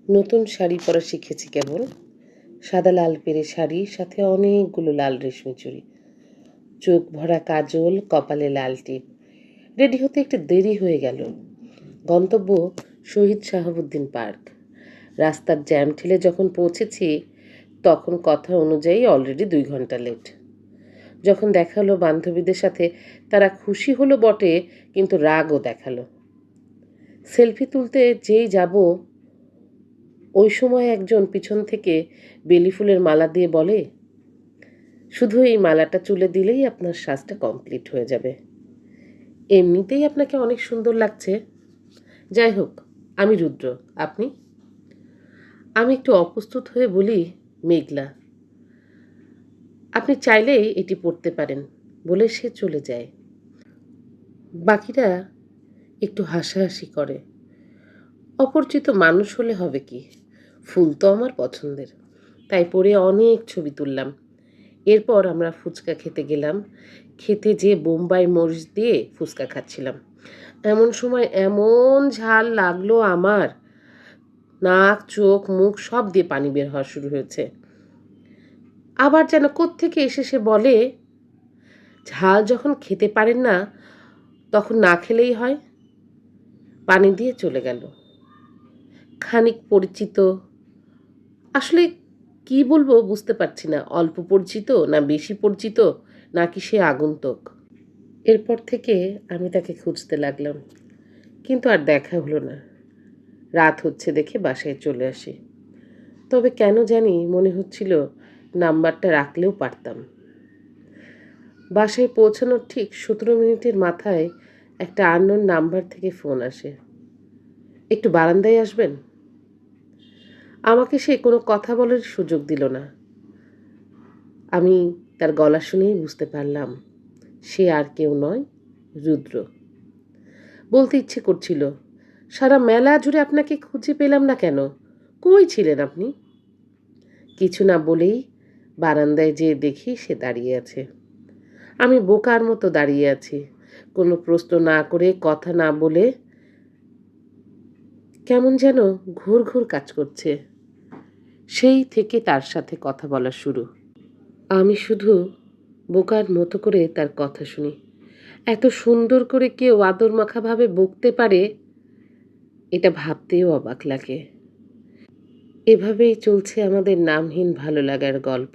নতুন শাড়ি পরা শিখেছি কেবল। সাদা লাল পেরে শাড়ি, সাথে অনেকগুলো লাল রেশমি চুড়ি, চোখ ভরা কাজল, কপালে লাল টিপ। রেডি হতে একটু দেরি হয়ে গেল। গন্তব্য শহীদ শাহাবুদ্দিন পার্ক। রাস্তার জ্যাম ঠেলে যখন পৌঁছেছি তখন কথা অনুযায়ী অলরেডি 2 ঘন্টা লেট। যখন দেখা হলো বান্ধবীদের সাথে, তারা খুশি হলো বটে, কিন্তু রাগও দেখালো। সেলফি তুলতে যেই যাব, ওই সময় একজন পিছন থেকে বেলি ফুলের মালা দিয়ে বলে, শুধু এই মালাটা চুলে দিলেই আপনার সাজটা কমপ্লিট হয়ে যাবে, এমনিতেই আপনাকে অনেক সুন্দর লাগছে। যাই হোক, আমি রুদ্র, আপনি? আমি একটু অপ্রস্তুত হয়ে বলি, মেঘলা। আপনি চাইলেই এটি পড়তে পারেন, বলে সে চলে যায়। বাকিরা একটু হাসাহাসি করে। অপরিচিত মানুষ হলে হবে কি, ফুল তো আমার পছন্দের, তাই পরে অনেক ছবি তুললাম। এরপর আমরা ফুচকা খেতে গেলাম। খেতে যেয়ে বোম্বাই মরিচ দিয়ে ফুচকা খাচ্ছিলাম। এমন সময় এমন ঝাল লাগলো আমার, নাক চোখ মুখ সব দিয়ে পানি বের হওয়া শুরু হয়েছে। আবার যেন কোত্থেকে এসে সে বলে, ঝাল যখন খেতে পারেন না তখন না খেলেই হয়। পানি দিয়ে চলে গেল। খানিক পরিচিত, আসলে কি বলবো বুঝতে পারছি না, অল্প পরিচিত না বেশি পরিচিত, নাকি সে আগন্তুক। এরপর থেকে আমি তাকে খুঁজতে লাগলাম, কিন্তু আর দেখা হলো না। রাত হচ্ছে দেখে বাসায় চলে আসি। তবে কেন জানি মনে হচ্ছিল নাম্বারটা রাখলেও পারতাম। বাসায় পৌঁছানোর ঠিক 17 মিনিটের মাথায় একটা আননোন নাম্বার থেকে ফোন আসে। একটু বারান্দায় আসবেন? আমাকে সে কোনো কথা বলার সুযোগ দিল না। আমি তার গলা শুনেই বুঝতে পারলাম সে আর কেউ নয়, রুদ্র। বলতে ইচ্ছে করছিল, সারা মেলা জুড়ে আপনাকে খুঁজে পেলাম না কেন, কই ছিলেন আপনি? কিছু না বলেই বারান্দায় যেয়ে দেখি সে দাঁড়িয়ে আছে। আমি বোকার মতো দাঁড়িয়ে আছি, কোনো প্রশ্ন না করে, কথা না বলে। কেমন যেন ঘুর ঘুর কাজ করছে। সেই থেকে তার সাথে কথা বলা শুরু। আমি শুধু বোকার মতো করে তার কথা শুনি। এত সুন্দর করে কেউ আদর মাখাভাবে বকতে পারে, এটা ভাবতেও অবাক লাগে। এভাবেই চলছে আমাদের নামহীন ভালো লাগার গল্প।